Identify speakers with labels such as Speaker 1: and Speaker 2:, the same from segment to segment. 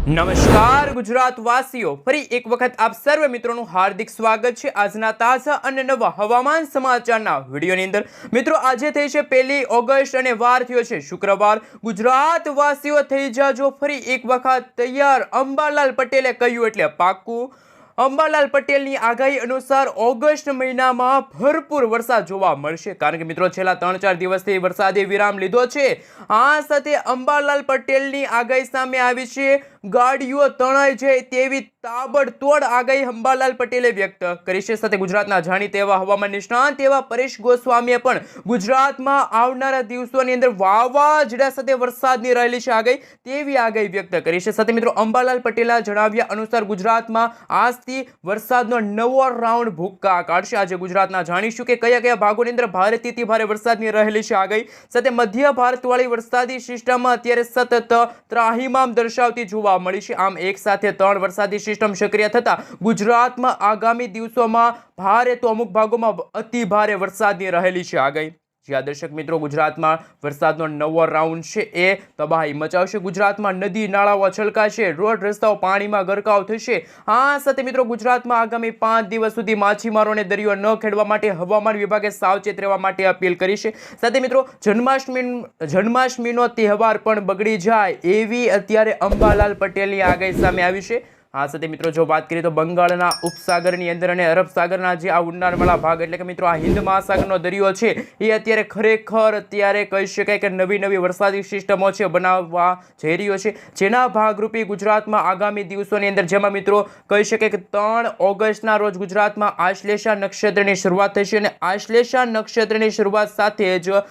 Speaker 1: નમસ્કાર ગુજરાત વાસીઓ, ફરી એક વખત આપ સર્વ મિત્રોનું હાર્દિક સ્વાગત છે આજના તાજા અને નવા હવામાન સમાચારના વિડીયોની અંદર। મિત્રો, આજે થઈ છે 1 ઓગસ્ટ અને વાર થયો છે શુક્રવાર। ગુજરાત વાસીઓ થઈ જાજો ફરી એક વખત તૈયાર। અંબાલાલ પટેલે કહ્યું એટલે પાક્કું। અંબાલાલ પટેલની આગાહી અનુસાર ઓગસ્ટ મહિનામાં ભરપૂર વરસાદ જોવા મળશે, કારણ કે મિત્રો છેલ્લા 3-4 દિવસથી વરસાદે વિરામ લીધો છે। આ સાથે અંબાલાલ પટેલની આગાહી સામે આવી છે। ગાડીઓ તણાઈ જાય તેવી તાબડતોડ આગાહી અંબાલાલ પટેલે વ્યક્ત કરી છે। સાથે ગુજરાતના જાણીતા એવા હવામાન નિષ્ણાત એવા પરેશ ગોસ્વામીએ પણ ગુજરાતમાં આવનારા દિવસોની અંદર વાવાઝોડા સાથે વરસાદની રહેલી છે આગાહી, તેવી આગાહી વ્યક્ત કરી છે। સાથે મિત્રો અંબાલાલ પટેલના જણાવ્યા અનુસાર ગુજરાતમાં આજથી વરસાદનો નવો રાઉન્ડ ભૂક્કા કાઢશે। આજે ગુજરાતના જાણીશું કે કયા કયા ભાગોની અંદર ભારેથી અતિ ભારે વરસાદની રહેલી છે આગાહી। સાથે મધ્ય ભારતવાળી વરસાદી સિસ્ટમમાં અત્યારે સતત ત્રાહિમામ દર્શાવતી જોવા મળી છે। આમ એક સાથે 3 વરસાદી સિસ્ટમ સક્રિય થતા ગુજરાતમાં આગામી દિવસોમાં ભારે તો અમુક ભાગોમાં અતિ ભારે વરસાદની રહેલી છે આગાહી। જ્યાં દર્શક મિત્રો ગુજરાતમાં વરસાદનો નવો રાઉન્ડ છે એ તબાહી મચાવશે। ગુજરાતમાં નદી નાળાઓ છલકાશે, રોડ રસ્તાઓ પાણીમાં ગરકાવ થશે। આ સાથે મિત્રો ગુજરાતમાં આગામી 5 દિવસ સુધી માછીમારોને દરિયો ન ખેડવા માટે હવામાન વિભાગે સાવચેત રહેવા માટે અપીલ કરી છે। સાથે મિત્રો જન્માષ્ટમીનો તહેવાર પણ બગડી જાય એવી અત્યારે અંબાલાલ પટેલની આગાહી સામે આવી છે। આ સાથે મિત્રો જો વાત કરીએ તો બંગાળના ઉપસાગરની અંદર અને અરબ સાગરના જે આ ઊંડાણવાળા ભાગ એટલે કે મિત્રો આ હિન્દ મહાસાગરનો દરિયો છે એ અત્યારે ખરેખર અત્યારે કહી શકાય કે નવી વરસાદી સિસ્ટમો છે બનાવવા જઈ રહ્યો છે, જેના ભાગરૂપે ગુજરાતમાં આગામી દિવસોની અંદર જેમાં મિત્રો કહી શકાય કે 3 ઓગસ્ટના રોજ ગુજરાતમાં આશ્લેષા નક્ષત્રની શરૂઆત થશે અને આશ્લેષા નક્ષત્રની શરૂઆત સાથે જ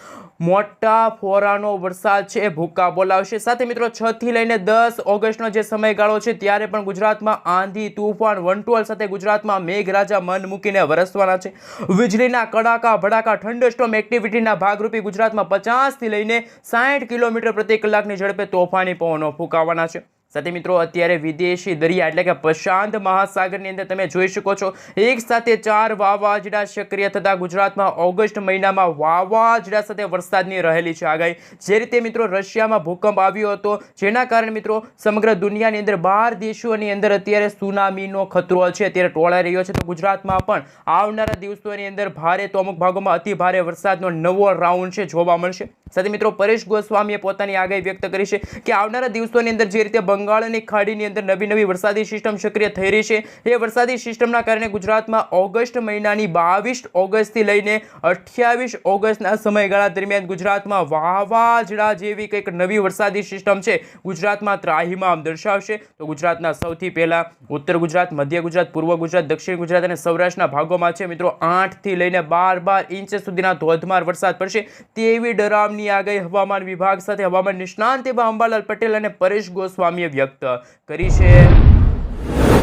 Speaker 1: મોટા ફોરાનો વરસાદ છે એ ભૂક્કા બોલાવશે। સાથે મિત્રો 6 થી લઈને 10 ઓગસ્ટનો જે સમયગાળો છે ત્યારે પણ ગુજરાતમાં આંધી તૂફાન વંટોળ સાથે ગુજરાતમાં મેઘરાજા મન મૂકીને વરસવાના છે। વીજળીના કડાકા ભડાકા થંડરસ્ટોર્મ એક્ટિવિટીના ભાગરૂપે ગુજરાતમાં 50 થી લઈને 60 કિલોમીટર પ્રતિ કલાકની ઝડપે તોફાની પવનો ફૂંકાવાના છે। સાથે મિત્રો અત્યારે વિદેશી દરિયા એટલે કે પ્રશાંત મહાસાગરની અંદર તમે જોઈ શકો છો એક સાથે 4 વાવાઝોડા સક્રિય થતા ગુજરાતમાં ઓગસ્ટ મહિનામાં વાવાઝોડા સાથે વરસાદની રહેલી છે આગાહી। જે રીતે મિત્રો રશિયામાં ભૂકંપ આવ્યો હતો જેના કારણે મિત્રો સમગ્ર દુનિયાની અંદર 12 દેશોની અંદર અત્યારે સુનામીનો ખતરો છે અત્યારે ટોળાઈ રહ્યો છે, તો ગુજરાતમાં પણ આવનારા દિવસોની અંદર ભારે તો અમુક ભાગોમાં અતિ ભારે વરસાદનો નવો રાઉન્ડ છે જોવા મળશે। સાથે મિત્રો પરેશ ગોસ્વામીએ પોતાની આગાહી વ્યક્ત કરી છે કે આવનારા દિવસોની અંદર જે રીતે બંગાળની ખાડીની અંદર નવી વરસાદી સિસ્ટમ સક્રિય થઈ રહી છે એ વરસાદી સિસ્ટમના કારણે ગુજરાતમાં ઓગસ્ટ મહિનાની 22 ઓગસ્ટથી લઈને 28 ઓગસ્ટના સમયગાળા દરમિયાન ગુજરાતમાં વાવાઝોડા જેવી કંઈક નવી વરસાદી સિસ્ટમ છે ગુજરાતમાં ત્રાહિમામ દર્શાવશે। તો ગુજરાતના સૌથી પહેલા ઉત્તર ગુજરાત, મધ્ય ગુજરાત, પૂર્વ ગુજરાત, દક્ષિણ ગુજરાત અને સૌરાષ્ટ્રના ભાગોમાં છે મિત્રો 8 થી લઈને 12 ઇંચ સુધીના ધોધમાર વરસાદ પડશે તેવી ડરાવની આગાહી હવામાન વિભાગ સાથે હવામાન નિષ્ણાંત એવા અંબાલાલ પટેલ અને પરેશ ગોસ્વામીએ વ્યક્ત કરી છે।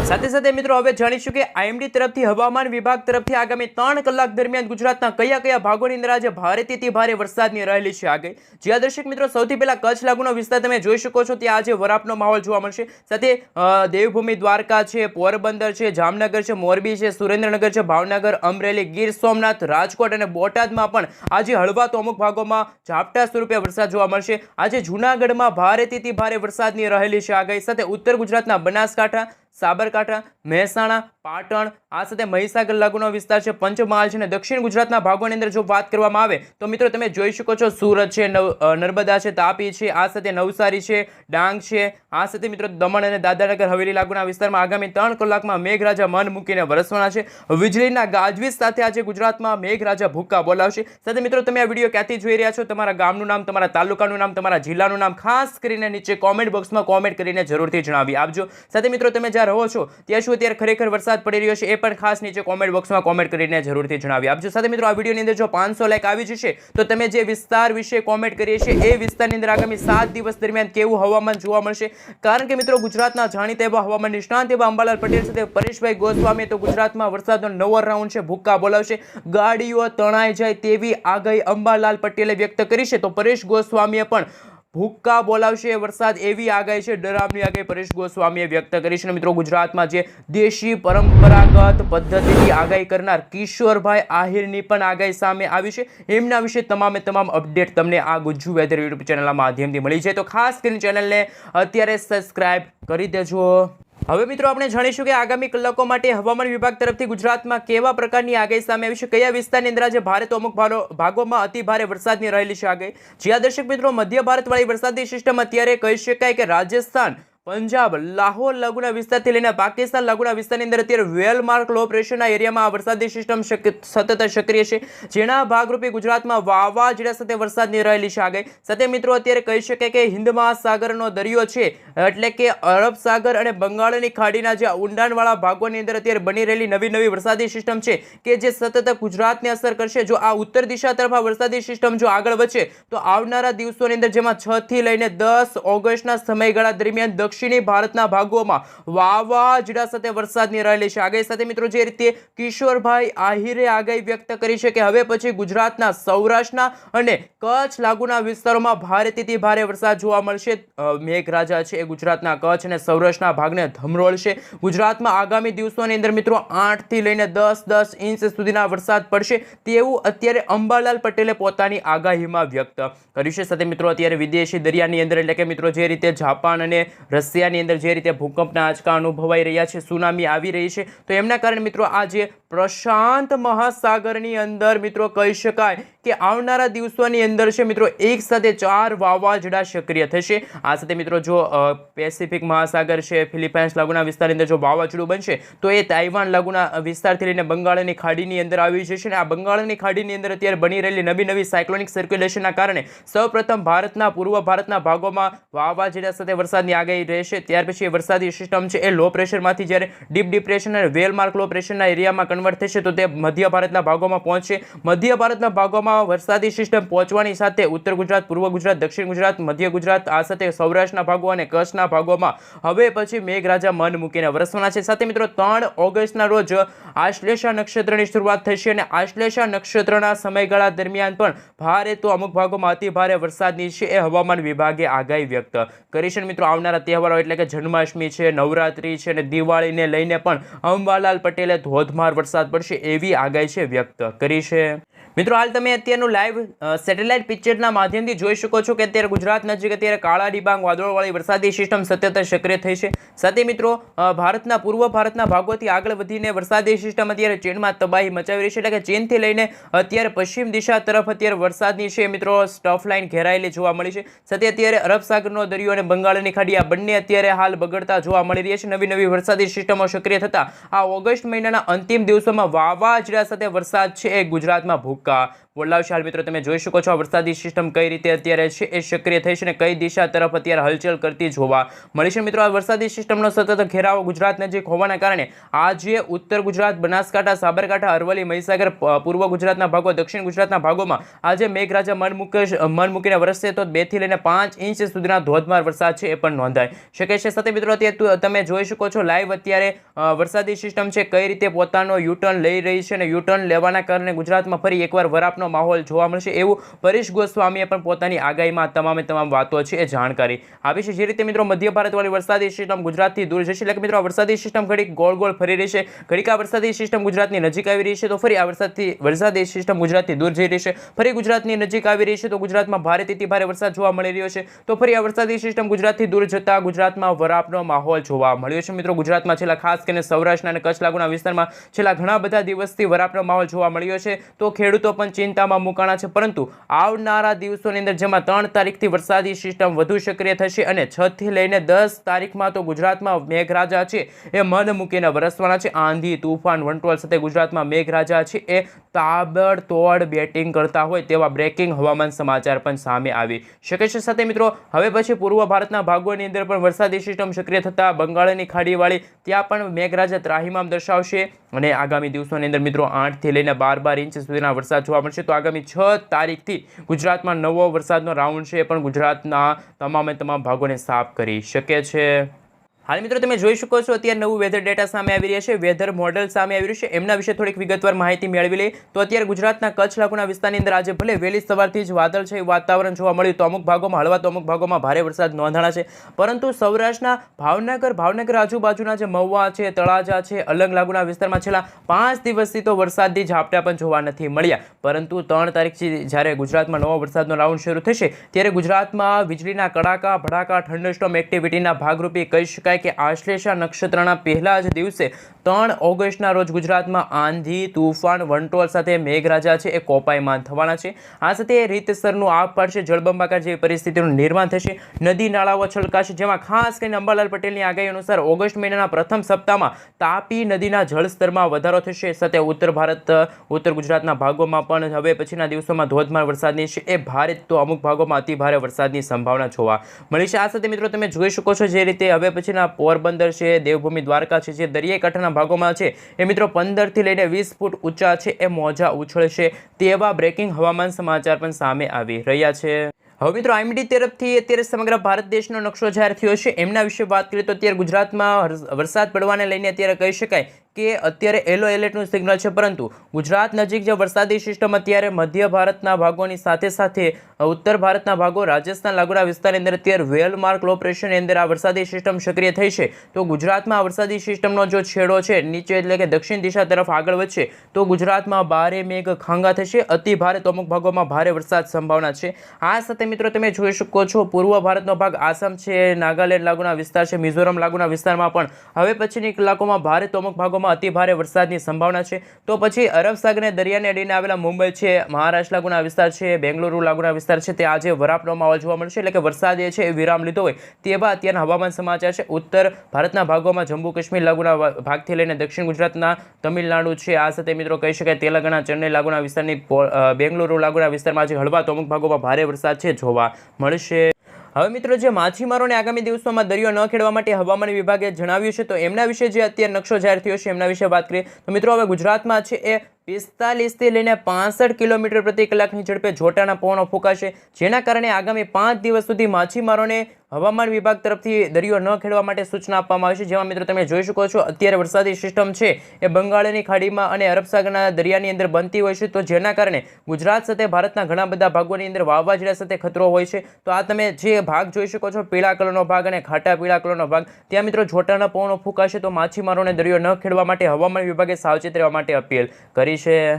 Speaker 1: સાથે સાથે મિત્રો હવે જાણીશું કે આઈએમડી તરફથી હવામાન વિભાગ તરફથી આગામી 3 કલાક દરમિયાન ગુજરાતના કયા ભાગોની અંદર આજે ભારેથી અતિ ભારે વરસાદની રહેલી છે આગાહી। જ્યાં દર્શક મિત્રો સૌથી પહેલા કચ્છ લાગુનો વિસ્તાર તમે જોઈ શકો છો ત્યાં આજે વરાપનો માહોલ જોવા મળશે। સાથે દેવભૂમિ દ્વારકા છે, પોરબંદર છે, જામનગર છે, મોરબી છે, સુરેન્દ્રનગર છે, ભાવનગર, અમરેલી, ગીર સોમનાથ, રાજકોટ અને બોટાદમાં પણ આજે હળવા તો અમુક ભાગોમાં ઝાપટા સ્વરૂપે વરસાદ જોવા મળશે। આજે જૂનાગઢમાં ભારેથી અતિ ભારે વરસાદની રહેલી છે આગાહી। સાથે ઉત્તર ગુજરાતના બનાસકાંઠા, સાબરકાંઠા, મહેસાણા, પાટણ આ સાથે મહીસાગર લાગુનો વિસ્તાર છે, પંચમહાલ છે અને દક્ષિણ ગુજરાતના ભાગોની અંદર જો વાત કરવામાં આવે તો મિત્રો તમે જોઈ શકો છો સુરત છે, નર્મદા છે, તાપી છે, આ સાથે નવસારી છે, ડાંગ છે, આ સાથે મિત્રો દમણ અને દાદરાનગર હવેલી લાગુના વિસ્તારમાં આગામી 3 કલાકમાં મેઘરાજા મન મૂકીને વરસવાના છે। વીજળીના ગાજવીજ સાથે આજે ગુજરાતમાં મેઘરાજા ભૂક્કા બોલાવશે। સાથે મિત્રો તમે આ વિડીયો ક્યાંથી જોઈ રહ્યા છો, તમારા ગામનું નામ, તમારા તાલુકાનું નામ, તમારા જિલ્લાનું નામ ખાસ કરીને નીચે કોમેન્ટ બોક્સમાં કોમેન્ટ કરીને જરૂરથી જણાવી આપજો। સાથે મિત્રો તમે જ્યાં રહો છો ત્યાં શું અત્યારે ખરેખર વરસાદ પડી રહ્યો છે એ પણ ખાસ નીચે કોમેન્ટ બોક્સમાં કોમેન્ટ કરીને જરૂરથી જણાવી આપજો। સાથે મિત્રો આ વિડીયોની અંદર જો 500 લાઈક આવી જશે તો તમે જે વિસ્તાર વિશે કોમેન્ટ કરીએ છે એ વિસ્તારની અંદર આગામી 7 દિવસ દરમિયાન કેવું હવામાન જોવા મળશે, કારણ કે મિત્રો ગુજરાતના જાણીતા એવા હવામાન નિષ્ણાંત એવા અંબાલાલ પટેલ સાથે પરેશભાઈ ગોસ્વામી તો ગુજરાતમાં વરસાદનો નવો રાઉન્ડ છે ભૂક્કા બોલાવશે। ગાડીઓ તણાઈ જાય તેવી આગાહી અંબાલાલ પટેલે વ્યક્ત કરી છે, તો પરેશ ગોસ્વામીએ પણ ભૂક્કા બોલાવશે વરસાદ, એવી આગાહી છે, ડરામણી આગાહી પરેશ ગોસ્વામીએ વ્યક્ત કરી છે. મિત્રો ગુજરાતમાં જે દેશી પરંપરાગત પદ્ધતિથી આગાહી કરનાર કિશોરભાઈ આહિરની પણ આગાહી સામે આવી છે. એમના વિશે તમામ અપડેટ તમને આ ગુજ્જુ વેધર યુટ્યુબ ચેનલના માધ્યમથી મળી જાય, તો ખાસ કરીને ચેનલને અત્યારે સબસ્ક્રાઇબ કરી દેજો. હવે મિત્રો આપણે જાણીશું કે આગામી કલાકો માટે હવામાન વિભાગ તરફથી ગુજરાતમાં કેવા પ્રકારની આગાહી સામે આવી છે, કયા વિસ્તારની અંદર આજે ભારે તો અમુક ભાગોમાં અતિ ભારે વરસાદની રહેલી છે આગાહી. જ્યાં દર્શક મિત્રો મધ્ય ભારતવાળી વરસાદી સિસ્ટમ અત્યારે કહી શકાય કે રાજસ્થાન, પંજાબ, લાહોર લાગુના વિસ્તારથી લઈને પાકિસ્તાન લાગુના વિસ્તારની અંદર અત્યારે વેલમાર્ક લો પ્રેશરના એરિયામાં આ વરસાદી સિસ્ટમ સતત સક્રિય છે, જેના ભાગરૂપે ગુજરાતમાં વાવાઝોડા સાથે વરસાદની રહેલી છે આગાહી. સાથે મિત્રો અત્યારે કહી શકાય કે હિન્દ મહાસાગરનો દરિયો છે, એટલે કે અરબ સાગર અને બંગાળની ખાડીના જે ઊંડાણવાળા ભાગોની અંદર અત્યારે બની રહેલી નવી વરસાદી સિસ્ટમ છે કે જે સતત ગુજરાતને અસર કરશે. જો આ ઉત્તર દિશા તરફ આ વરસાદી સિસ્ટમ જો આગળ વધશે તો આવનારા દિવસોની અંદર જેમાં 6 થી લઈને 10 ઓગસ્ટના સમયગાળા દરમિયાન દક્ષિણી ભારતના ભાગોમાં વાવાઝોડા સાથે વરસાદની રહેલી છે આગાહી. સાથે મિત્રો જે રીતે કિશોરભાઈ આહિરે આગાહી વ્યક્ત કરી છે કે હવે પછી ગુજરાતના સૌરાષ્ટ્રના અને કચ્છ લાગુના વિસ્તારોમાં ભારેથી ભારે વરસાદ જોવા મળશે. મેઘરાજા છે એ ગુજરાતના કચ્છ અને સૌરાષ્ટ્રના ભાગને ધમરોળશે. ગુજરાતમાં આગામી દિવસોની અંદર મિત્રો 8 થી લઈને 10 ઇંચ સુધીના વરસાદ પડશે તેવું અત્યારે અંબાલાલ પટેલે પોતાની આગાહીમાં વ્યક્ત કર્યું છે. સાથે મિત્રો અત્યારે વિદેશી દરિયાની અંદર એટલે કે મિત્રો જે રીતે જાપાન અને રશિયાની અંદર જે રીતે ભૂકંપના આંચકા અનુભવાઈ રહ્યા છે, સુનામી આવી રહી છે, તો એમના કારણે મિત્રો આજે પ્રશાંત મહાસાગરની અંદર મિત્રો કહી શકાય કે આવનારા દિવસોની અંદર છે મિત્રો એક સાથે 4 વાવાઝોડા સક્રિય થશે. આ સાથે મિત્રો જો પેસિફિક મહાસાગર છે, ફિલિપાઇન્સ લાગુના વિસ્તારની અંદર જો વાવાઝોડું બનશે તો એ તાઇવાન લાગુના વિસ્તારથી લઈને બંગાળની ખાડીની અંદર આવી જશે. અને આ બંગાળની ખાડીની અંદર અત્યારે બની રહેલી નવી સાયક્લોનિક સર્ક્યુલેશનના કારણે સૌપ્રથમ પૂર્વ ભારતના ભાગોમાં વાવાઝોડા સાથે વરસાદની આગાહી રહેશે. ત્યાર પછી વરસાદી સિસ્ટમ છે એ લો પ્રેશરમાંથી જ્યારે ડીપ ડિપ્રેશન અને વેલમાર્ક લો પ્રેશરના એરિયામાં કન્વર્ટ થશે તો તે મધ્ય ભારતના ભાગોમાં પહોંચશે. મધ્ય ભારતના ભાગોમાં વરસાદી સિસ્ટમ પહોંચવાની સાથે ઉત્તર ગુજરાત, પૂર્વ ગુજરાત, દક્ષિણ ગુજરાત, મધ્ય ગુજરાત, આ સાથે સૌરાષ્ટ્રના ભાગો અને કચ્છના ભાગોમાં હવે પછી મેઘરાજા મન મૂકીને વરસવાના છે. સાથે મિત્રો 3 ઓગસ્ટના રોજ આશ્લેષા નક્ષત્રની શરૂઆત થશે અને આશ્લેષા નક્ષત્રના સમયગાળા દરમિયાન પણ ભારે તો અમુક ભાગોમાં અતિ ભારે વરસાદની છે એ હવામાન વિભાગે આગાહી વ્યક્ત કરી છે. મિત્રો આવનારા તહેવારો એટલે કે જન્માષ્ટમી છે, નવરાત્રી છે અને દિવાળીને લઈને પણ અંબાલાલ પટેલે ધોધમાર વરસાદ પડશે એવી આગાહી છે વ્યક્ત કરી છે. મિત્રો હાલ તમે અત્યારનું લાઈવ સેટેલાઇટ પિક્ચરના માધ્યમથી જોઈ શકો છો કે અત્યારે ગુજરાત નજીક અત્યારે કાળા ડિબાંગ વાદળોવાળી વરસાદી સિસ્ટમ સતત સક્રિય થઈ છે. સાથે મિત્રો પૂર્વ ભારતના ભાગોથી આગળ વધીને વરસાદી સિસ્ટમ અત્યારે ચીનમાં તબાહી મચાવી રહી છે, એટલે કે ચીનથી લઈને અત્યારે પશ્ચિમ દિશા તરફ અત્યારે વરસાદની છે મિત્રો સ્ટફ લાઇન ઘેરાયેલી જોવા મળી છે. સાથે અત્યારે અરબ સાગરનો દરિયો અને બંગાળની ખાડી આ બંને અત્યારે હાલ બગડતા જોવા મળી રહ્યા છે. નવી વરસાદી સિસ્ટમો સક્રિય થતા આ ઓગસ્ટ મહિનાના અંતિમ દિવસોમાં વાવાઝોડા સાથે વરસાદ છે એ ગુજરાતમાં ભૂક્કા બોલાવશે. હાલ મિત્રો તમે જોઈ શકો છો આ વરસાદી સિસ્ટમ કઈ રીતે અત્યારે છે એ સક્રિય થઈ છે અને કઈ દિશા તરફ અત્યારે હલચલ કરતી જોવા મળી છે. મિત્રો આ વરસાદી સિસ્ટમનો સતત ઘેરાવો ગુજરાત નજીક હોવાના કારણે આજે ઉત્તર ગુજરાત, બનાસકાંઠા, સાબરકાંઠા, અરવલ્લી, મહીસાગર, પૂર્વ ગુજરાતના ભાગો, દક્ષિણ ગુજરાતના ભાગોમાં આજે મેઘરાજા મન મૂકીને વરસશે તો 2 થી લઈને 5 ઇંચ સુધીના ધોધમાર વરસાદ છે એ પણ નોંધાઈ શકે છે. સાથે મિત્રો અત્યારે તમે જોઈ શકો છો લાઈવ અત્યારે વરસાદી સિસ્ટમ છે કઈ રીતે પોતાનો યુટર્ન લઈ રહી છે અને યુટર્ન લેવાના કારણે ગુજરાતમાં ફરી એકવાર વરાપનો માહોલ જોવા મળશે એવું પરેશ ગોસ્વામીએ પણ પોતાની આગાહીમાં તમામ વાતો છે એ જાણકારી આપી છે. જે રીતે મિત્રો મધ્ય ભારતવાળી વરસાદી સિસ્ટમ ગુજરાતથી દૂર જશે, એટલે કે મિત્રો આ વરસાદી સિસ્ટમ ઘડીક ગોળ ફરી રહી છે, ઘડીક આ વરસાદી સિસ્ટમ ગુજરાતની નજીક આવી રહી છે તો ફરી આ વરસાદી સિસ્ટમ ગુજરાતથી દૂર જઈ રહી છે, ફરી ગુજરાતની નજીક આવી રહી છે તો ગુજરાતમાં ભારેથી ભારે વરસાદ જોવા મળી રહ્યો છે, તો ફરી આ વરસાદી સિસ્ટમ ગુજરાતથી દૂર જતા ગુજરાતમાં વરાપનો માહોલ જોવા મળ્યો છે. મિત્રો ગુજરાતમાં છેલ્લા ખાસ કરીને સૌરાષ્ટ્ર અને કચ્છ લાગુના વિસ્તારમાં છેલ્લા ઘણા બધા દિવસથી વરાપનો માહોલ જોવા મળ્યો છે તો ખેડૂતો પણ ચિંતામાં મુકાણા છે. પરંતુ આવનારા દિવસોની અંદર જેમાં 3 તારીખથી વરસાદી સિસ્ટમ વધુ સક્રિય થશે અને 6 થી લઈને 10 તારીખમાં તો ગુજરાતમાં મેઘરાજા છે એ મન મૂકીને વરસવાના છે. આંધી, તુફાન, વંટોળ સાથે ગુજરાતમાં મેઘરાજા છે એ તાબડતોડ બેટિંગ કરતા હોય તેવા બ્રેકિંગ હવામાન સમાચાર પણ સામે આવી શકે છે. સાથે મિત્રો હવે પછી પૂર્વ ભારતના ભાગોની અંદર પણ વરસાદી સિસ્ટમ સક્રિય થતા બંગાળની ખાડીવાળી ત્યાં પણ મેઘરાજા ત્રાહિમામ દર્શાવશે અને આગામી દિવસોની અંદર મિત્રો 8 થી લઈને 12 ઇંચ સુધીના વરસાદ જોવા મળશે. તો આગામી 6 તારીખથી ગુજરાતમાં નવો વરસાદનો રાઉન્ડ છે એ પણ ગુજરાતના તમામ ભાગોને સાફ કરી શકે છે. હાલ મિત્રો તમે જોઈ શકો છો અત્યારે નવું વેધર ડેટા સામે આવી રહ્યા છે, વેધર મોડેલ સામે આવી રહ્યું છે, એમના વિશે થોડીક વિગતવાર માહિતી મેળવી લઈએ. તો અત્યારે ગુજરાતના કચ્છ લાગુના વિસ્તારની અંદર આજે ભલે વહેલી સવારથી જ વાદળ છે વાતાવરણ જોવા મળ્યું, તો અમુક ભાગોમાં હળવા તો અમુક ભાગોમાં ભારે વરસાદ નોંધાણા છે. પરંતુ સૌરાષ્ટ્રના ભાવનગર આજુબાજુના જે મહુવા છે, તળાજા છે, અલંગ લાગુના વિસ્તારમાં છેલ્લા 5 દિવસથી તો વરસાદી ઝાપટા પણ જોવા નથી મળ્યા. પરંતુ 3 તારીખથી જ્યારે ગુજરાતમાં નવો વરસાદનો રાઉન્ડ શરૂ થશે ત્યારે ગુજરાતમાં વીજળીના કડાકા ભડાકા થંડરસ્ટોર્મ એક્ટિવિટીના ભાગરૂપે કહી શકાય કે આશ્લેષા નક્ષત્રના પહેલા જ દિવસે 3 ઓગસ્ટના રોજ ગુજરાતમાં આંધી, તુફાન, વંટોળ સાથે મેઘરાજા છે એ કોપાયમાન થવાના છે. આ સાથે રીતસરનું આગ પાડશે, જળબંબાકાર જેવી પરિસ્થિતિનું નિર્માણ થશે, નદી નાળાઓ છલકાશે. જેમાં ખાસ કરીને અંબાલાલ પટેલની આગાહી અનુસાર ઓગસ્ટ મહિનાના પ્રથમ સપ્તાહમાં તાપી નદીના જળસ્તરમાં વધારો થશે. સાથે ઉત્તર ગુજરાતના ભાગોમાં પણ હવે પછીના દિવસોમાં ધોધમાર વરસાદની છે એ ભારે તો અમુક ભાગોમાં અતિ ભારે વરસાદની સંભાવના જોવા મળી છે. આ સાથે મિત્રો તમે જોઈ શકો છો જે રીતે હવે પછીના પોરબંદર છે, દેવભૂમિ દ્વારકા છે, જે દરિયાઈ કાંઠાના ભાગોમાં છે એ મિત્રો 15 થી લઈને 20 ફૂટ ઊંચા છે એ મોજા ઉછળશે તેવા બ્રેકિંગ હવામાન સમાચાર પણ સામે આવી રહ્યા છે. હવે મિત્રો આઈએમડી તરફથી અત્યારે સમગ્ર ભારત દેશનો નકશો જાહેર થયો છે. એમના વિશે વાત કરીએ તો અત્યારે ગુજરાતમાં વરસાદ પડવાને લઈને અત્યારે કહી શકાય કે અત્યારે યલો એલર્ટનું સિગ્નલ છે. પરંતુ ગુજરાત નજીક જે વરસાદી સિસ્ટમ અત્યારે મધ્ય ભારતના ભાગોની સાથે સાથે ઉત્તર ભારતના ભાગો, રાજસ્થાન લાગુના વિસ્તારની અંદર અત્યારે વેલમાર્ક લો પ્રેશરની અંદર આ વરસાદી સિસ્ટમ સક્રિય થઈ છે. તો ગુજરાતમાં આ વરસાદી સિસ્ટમનો જો છેડો છે નીચે એટલે કે દક્ષિણ દિશા તરફ આગળ વધશે તો ગુજરાતમાં ભારે મેઘ ખાંગા થશે, અતિ ભારે તો અમુક ભાગોમાં ભારે વરસાદ સંભાવના છે. આ સાથે મિત્રો તમે જોઈ શકો છો પૂર્વ ભારતનો ભાગ આસામ છે, નાગાલેન્ડ લાગુના વિસ્તાર છે, મિઝોરમ લાગુના વિસ્તારમાં પણ હવે પછીની કલાકોમાં ભારે તો અમુક ભાગોમાં અતિ ભારે વરસાદની સંભાવના છે. તો પછી અરબ સાગરને દરિયાને અડીને આવેલા મુંબઈ છે, મહારાષ્ટ્ર લાગુના વિસ્તાર છે, બેંગલુરુ લાગુના વિસ્તાર છે, તે આજે વરાપનો માહોલ જોવા મળશે. એટલે કે વરસાદ એ છે એ વિરામ લીધો હોય તેવા અત્યારના હવામાન સમાચાર છે. ઉત્તર ભારતના ભાગોમાં જમ્મુ કાશ્મીર લાગુના ભાગથી લઈને દક્ષિણ ગુજરાતના તમિલનાડુ છે, આ સાથે મિત્રો કહી શકાય તેલંગાણા, ચેન્નઈ લાગુના વિસ્તારની બેંગલુરુ લાગુના વિસ્તારમાં આજે હળવા તો અમુક ભાગોમાં ભારે વરસાદ છે જોવા મળશે. હવે મિત્રો જે માછીમારોને આગામી દિવસોમાં દરિયો ન ખેડવા માટે હવામાન વિભાગે જણાવ્યું છે તો એમના વિશે જે અત્યારે નકશો જાહેર થયો છે એમના વિશે વાત કરીએ તો મિત્રો હવે ગુજરાતમાં છે એ 45 થી લઈને 65 કિલોમીટર પ્રતિ કલાકની ઝડપે જોટાના પવનો ફૂંકાશે, જેના કારણે આગામી 5 દિવસ સુધી માછીમારોને હવામાન વિભાગ તરફથી દરિયો ન ખેડવા માટે સૂચના આપવામાં આવી છે. જેમાં મિત્રો તમે જોઈ શકો છો અત્યારે વરસાદી સિસ્ટમ છે એ બંગાળની ખાડીમાં અને અરબ સાગરના દરિયાની અંદર બનતી હોય છે. તો જેના કારણે ગુજરાત સાથે ભારતના ઘણા બધા ભાગોની અંદર વાવાઝોડા સાથે ખતરો હોય છે. તો આ તમે જે ભાગ જોઈ શકો છો પીળા કલરનો ભાગ અને ખાટા પીળા કલરનો ભાગ, ત્યાં મિત્રો જોટાના પવનો ફૂંકાશે. તો માછીમારોને દરિયો ન ખેડવા માટે હવામાન વિભાગે સાવચેત રહેવા માટે અપીલ કરી છે.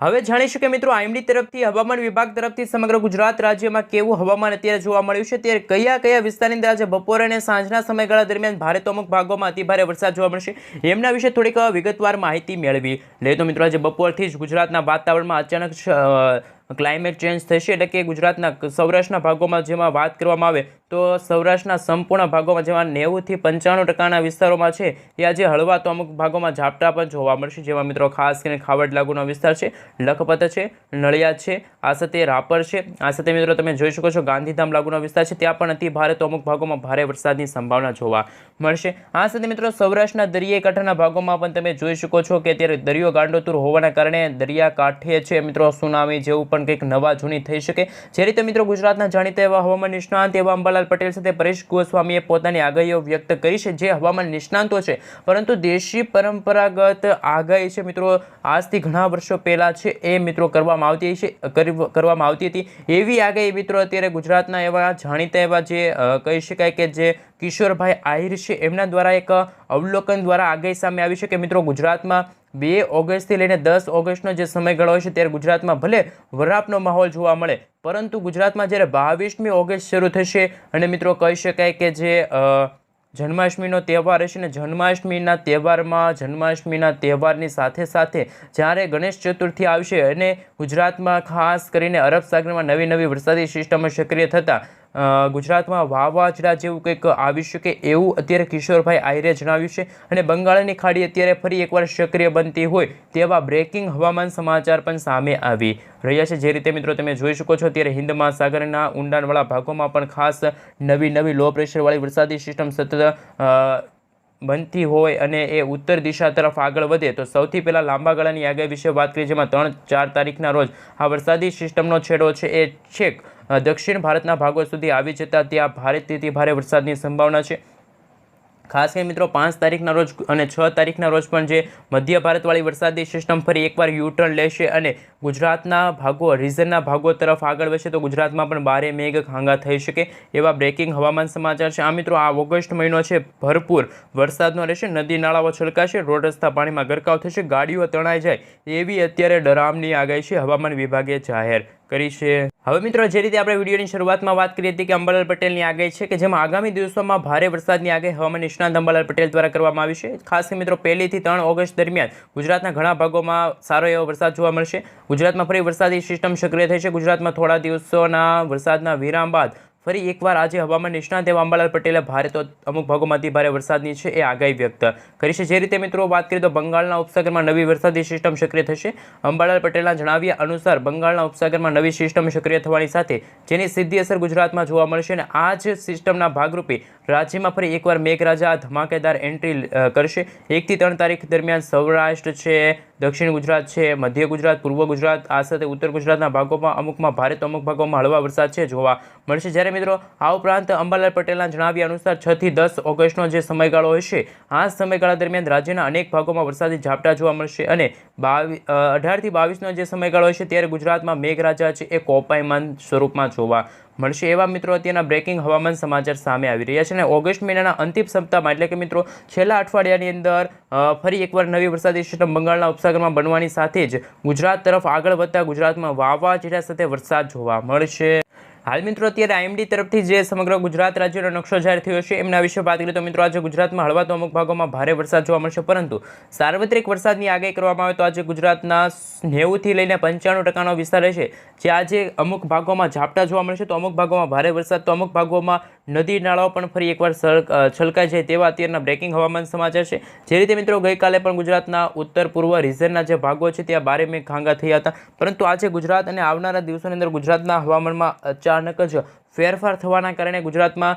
Speaker 1: હવે જાણીશું કે મિત્રો આઈએમડી તરફથી હવામાન વિભાગ તરફથી સમગ્ર ગુજરાત રાજ્યમાં કેવું હવામાન અત્યારે જોવા મળ્યું છે, ત્યારે કયા વિસ્તારની અંદર આજે બપોરે અને સાંજના સમયગાળા દરમિયાન ભારે તો અમુક ભાગોમાં અતિભારે વરસાદ જોવા મળશે એમના વિશે થોડીક વિગતવાર માહિતી મેળવી લે. તો મિત્રો આજે બપોરથી જ ગુજરાતના વાતાવરણમાં અચાનક ક્લાઇમેટ ચેન્જ થશે. એટલે કે ગુજરાતના સૌરાષ્ટ્રના ભાગોમાં જેમાં વાત કરવામાં આવે તો સૌરાષ્ટ્રના સંપૂર્ણ ભાગોમાં જેમાં 90 થી 95% વિસ્તારોમાં છે એ આજે હળવા તો અમુક ભાગોમાં ઝાપટા પણ જોવા મળશે. જેમાં મિત્રો ખાસ કરીને ખાવડ લાગુનો વિસ્તાર છે, લખપત છે, નળિયાદ છે, આ સાથે રાપર છે, આ સાથે મિત્રો તમે જોઈ શકો છો ગાંધીધામ લાગુનો વિસ્તાર છે, ત્યાં પણ અતિ ભારે તો અમુક ભાગોમાં ભારે વરસાદની સંભાવના જોવા મળશે. આ સાથે મિત્રો સૌરાષ્ટ્રના દરિયાઈ કાંઠાના ભાગોમાં પણ તમે જોઈ શકો છો કે અત્યારે દરિયો ગાંડોતુર હોવાના કારણે દરિયા કાંઠે છે મિત્રો સુનામી જેવું પણ કંઈક નવા જૂની થઈ શકે. જે રીતે મિત્રો ગુજરાતના જાણીતા એવા હવામાન નિષ્ણાંત એવા અંબાલાલ પટેલ સાથે પરેશ ગોસ્વામીએ પોતાની આગાહીઓ વ્યક્ત કરી છે, જે હવામાન નિષ્ણાંતો છે પરંતુ દેશી પરંપરાગત આગાહી છે મિત્રો આજથી ઘણા વર્ષો પહેલા છે એ મિત્રો કરવામાં આવતી હતી. એવી આગાહી મિત્રો અત્યારે ગુજરાતના એવા જાણીતા એવા જે કહી શકાય કે જે કિશોરભાઈ આહિર છે એમના દ્વારા એક અવલોકન દ્વારા આગાહી સામે આવી છે કે મિત્રો ગુજરાતમાં 2 ઓગસ્ટથી લઈને 10 ઓગસ્ટનો જે સમયગાળો હોય છે ત્યારે ગુજરાતમાં ભલે વરાપનો માહોલ જોવા મળે, પરંતુ ગુજરાતમાં જ્યારે 22મી ઓગસ્ટ શરૂ થશે અને મિત્રો કહી શકાય કે જે જન્માષ્ટમીનો તહેવાર હશે ને જન્માષ્ટમીના તહેવારની સાથે સાથે જ્યારે ગણેશ ચતુર્થી આવશે અને ગુજરાતમાં ખાસ કરીને અરબ સાગરમાં નવી વરસાદી સિસ્ટમો સક્રિય થતાં ગુજરાતમાં વાવાઝોડા જેવું કંઈક આવી શકે એવું અત્યારે કિશોરભાઈ આહિરે જણાવ્યું છે. અને બંગાળની ખાડી અત્યારે ફરી એકવાર સક્રિય બનતી હોય તેવા બ્રેકિંગ હવામાન સમાચાર પણ સામે આવી રહ્યા છે. જે રીતે મિત્રો તમે જોઈ શકો છો અત્યારે હિન્દ મહાસાગરના ઊંડાણવાળા ભાગોમાં પણ ખાસ નવી લો પ્રેશરવાળી વરસાદી સિસ્ટમ સતત બનતી હોય અને એ ઉત્તર દિશા તરફ આગળ વધે તો સૌથી પહેલાં લાંબા ગાળાની આગાહી વિશે વાત કરીએ, જેમાં 3-4 તારીખના રોજ આ વરસાદી સિસ્ટમનો છેડો છે એ છેક દક્ષિણ ભારતના ભાગો સુધી આવી જતાં ત્યાં ભારેથી ભારે વરસાદની સંભાવના છે. ખાસ કરીને મિત્રો 5 તારીખના રોજ અને 6 તારીખના રોજ પણ જે મધ્ય ભારતવાળી વરસાદી સિસ્ટમ ફરી એકવાર યુટર્ન લેશે અને ગુજરાતના ભાગો રીઝનના ભાગો તરફ આગળ વધશે તો ગુજરાતમાં પણ ભારે મેઘ ખાંગા થઈ શકે એવા બ્રેકિંગ હવામાન સમાચાર છે. આ મિત્રો આ ઓગસ્ટ મહિનો છે ભરપૂર વરસાદનો રહેશે. નદી નાળાઓ છલકાશે, રોડ રસ્તા પાણીમાં ગરકાવ થશે, ગાડીઓ તણાઈ જાય એવી અત્યારે ડરામની આગાહી છે હવામાન વિભાગે જાહેર કરી છે. હવે મિત્રો જે રીતે આપણે વિડીયોની શરૂઆતમાં વાત કરી હતી કે અંબાલાલ પટેલની આગાહી છે કે જેમાં આગામી દિવસોમાં ભારે વરસાદની આગાહી હવામાન નિષ્ણાત અંબાલાલ પટેલ દ્વારા કરવામાં આવી છે. ખાસ કરીને મિત્રો 1 થી 3 ઓગસ્ટ દરમિયાન ગુજરાતના ઘણા ભાગોમાં સારો એવો વરસાદ જોવા મળશે. ગુજરાતમાં ફરી વરસાદી સિસ્ટમ સક્રિય થઈ છે. ગુજરાતમાં થોડા દિવસોના વરસાદના વિરામ બાદ ફરી એકવાર આજે હવામાન નિષ્ણાત એવા અંબાલાલ પટેલે ભારે તો અમુક ભાગોમાં અતિ ભારે વરસાદની છે એ આગાહી વ્યક્ત કરી છે. જે રીતે મિત્રો વાત કરીએ તો બંગાળના ઉપસાગરમાં નવી વરસાદી સિસ્ટમ સક્રિય થશે. અંબાલાલ પટેલના જણાવ્યા અનુસાર બંગાળના ઉપસાગરમાં નવી સિસ્ટમ સક્રિય થવાની સાથે જેની સીધી અસર ગુજરાતમાં જોવા મળશે અને આ જ સિસ્ટમના ભાગરૂપે રાજ્યમાં ફરી એકવાર મેઘરાજા ધમાકેદાર એન્ટ્રી કરશે. 1 થી 3 તારીખ દરમિયાન સૌરાષ્ટ્ર છે, દક્ષિણ ગુજરાત છે, મધ્ય ગુજરાત, પૂર્વ ગુજરાત આ સાથે ઉત્તર ગુજરાતના ભાગોમાં અમુકમાં ભારે તો અમુક ભાગોમાં હળવા વરસાદ છે જોવા મળશે. જ્યારે મિત્રો આ ઉપરાંત અંબાલાલ પટેલના જણાવ્યા અનુસાર 6 થી 10 ઓગસ્ટનો જે સમયગાળો હશે આ સમયગાળા દરમિયાન રાજ્યના અનેક ભાગોમાં વરસાદી ઝાપટા જોવા મળશે અને 18 થી 22નો જે સમયગાળો હશે ત્યારે ગુજરાતમાં મેઘરાજા છે એ કોપાયમાન સ્વરૂપમાં જોવા મળશે. એવા મિત્રો અત્યારના બ્રેકિંગ હવામાન સમાચાર સામે આવી રહ્યા છે અને ઓગસ્ટ મહિનાના અંતિમ સપ્તાહમાં એટલે કે મિત્રો છેલ્લા અઠવાડિયાની અંદર ફરી એકવાર નવી વરસાદી સિસ્ટમ બંગાળના ઉપસાગરમાં બનવાની સાથે જ ગુજરાત તરફ આગળ વધતા ગુજરાતમાં વાવાઝોડા સાથે વરસાદ જોવા મળશે. હાલ મિત્રો અત્યારે આઈએમડી તરફથી જે સમગ્ર ગુજરાત રાજ્યનો નકશો જાહેર થયો છે એમના વિશે વાત કરીએ તો મિત્રો આજે ગુજરાતમાં હળવા તો અમુક ભાગોમાં ભારે વરસાદ જોવા મળશે પરંતુ સાર્વત્રિક વરસાદની આગાહી કરવામાં આવે તો આજે ગુજરાતના 90 થી લઈને 95% વિસ્તાર રહેશે જે આજે અમુક ભાગોમાં ઝાપટા જોવા મળશે તો અમુક ભાગોમાં ભારે વરસાદ તો અમુક ભાગોમાં નદી નાળાઓ પણ ફરી એકવાર છલકાઈ જાય તેવા અત્યારના બ્રેકિંગ હવામાન સમાચાર છે. જે રીતે મિત્રો ગઈકાલે પણ ગુજરાતના ઉત્તર પૂર્વ રિજનના જે ભાગો છે ત્યાં ભારે મેઘ ખાંગા થયા હતા પરંતુ આજે ગુજરાત અને આવનારા દિવસોની અંદર ગુજરાતના હવામાનમાં અચાનક જ ફેરફાર થવાના કારણે ગુજરાતમાં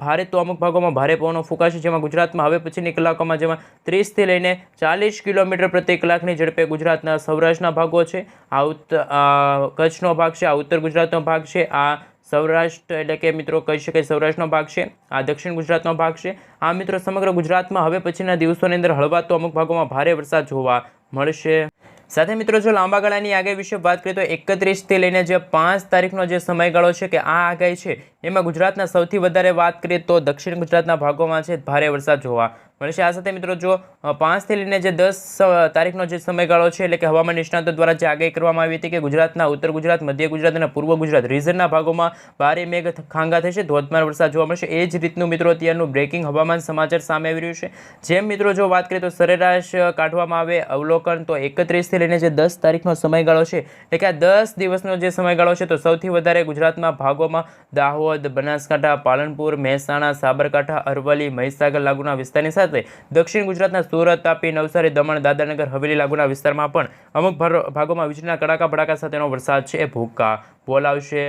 Speaker 1: ભારે તો અમુક ભાગોમાં ભારે પવનો ફૂંકાશે જેમાં ગુજરાતમાં હવે પછીની કલાકોમાં જેમાં 30 થી લઈને 40 કિલોમીટર પ્રતિ કલાકની ઝડપે ગુજરાતના સૌરાષ્ટ્રના ભાગો છે, આ કચ્છનો ભાગ છે, આ ઉત્તર ગુજરાતનો ભાગ છે, આ સૌરાષ્ટ્ર એટલે કે મિત્રો કહી શકાય સૌરાષ્ટ્રનો ભાગ છે, આ દક્ષિણ ગુજરાતનો ભાગ છે. આ મિત્રો સમગ્ર ગુજરાતમાં હવે પછીના દિવસોની અંદર હળવા તો અમુક ભાગોમાં ભારે વરસાદ જોવા મળશે. સાથે મિત્રો જો લાંબા ગાળાની આગાહી વિશે વાત કરીએ તો 31 થી લઈને જે 5 તારીખનો જે સમયગાળો છે કે આ આગાહી છે એમાં ગુજરાતના સૌથી વધારે વાત કરીએ તો દક્ષિણ ગુજરાતના ભાગોમાં છે ભારે વરસાદ જોવા મળશે. આ સાથે મિત્રો જો 5 થી લઈને જે 10 તારીખનો જે સમયગાળો છે એટલે કે હવામાન નિષ્ણાતો દ્વારા જે આગાહી કરવામાં આવી હતી કે ગુજરાતના ઉત્તર ગુજરાત, મધ્ય ગુજરાત અને પૂર્વ ગુજરાત રીજનના ભાગોમાં ભારે મેઘ ખાંગા થશે, ધોધમાર વરસાદ જોવા મળશે. એ જ રીતનું મિત્રો અત્યારનું બ્રેકિંગ હવામાન સમાચાર સામે આવી રહ્યું છે. જેમ મિત્રો જો વાત કરીએ તો સરેરાશ કાઢવામાં આવે અવલોકન તો 31 થી લઈને જે 10 તારીખનો સમયગાળો છે એટલે કે આ 10 દિવસનો જે સમયગાળો છે તો સૌથી વધારે ગુજરાતના ભાગોમાં દાહોદ, બનાસકાંઠા, પાલનપુર, મહેસાણા, સાબરકાંઠા, અરવલ્લી, મહીસાગર લાગુના વિસ્તારની સાથે દક્ષિણ ગુજરાતના સુરત, તાપી, નવસારી, દમણ, દાદરાનગર હવેલી લાગુના વિસ્તારમાં પણ અમુક ભાગોમાં વીજળીના કડાકા ભડાકા સાથેનો વરસાદ છે એ ભૂક્કા બોલાવશે.